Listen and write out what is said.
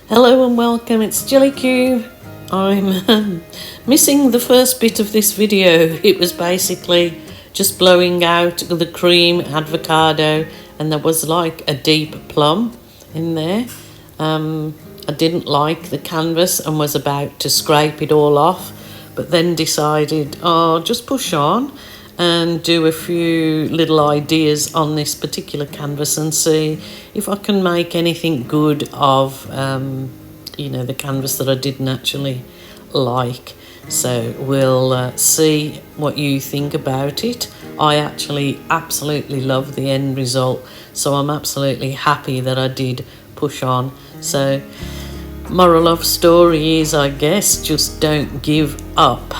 Hello and welcome, it's Jellycube. I'm missing the first bit of this video. It was basically just blowing out the cream avocado and there was like a deep plum in there. I didn't like the canvas and was about to scrape it all off, but then decided, just push on and do a few little ideas on this particular canvas and see if I can make anything good of the canvas that I didn't actually like. So we'll see what you think about it. I actually absolutely love the end result, so I'm absolutely happy that I did push on. So moral of story is, I guess, just don't give up.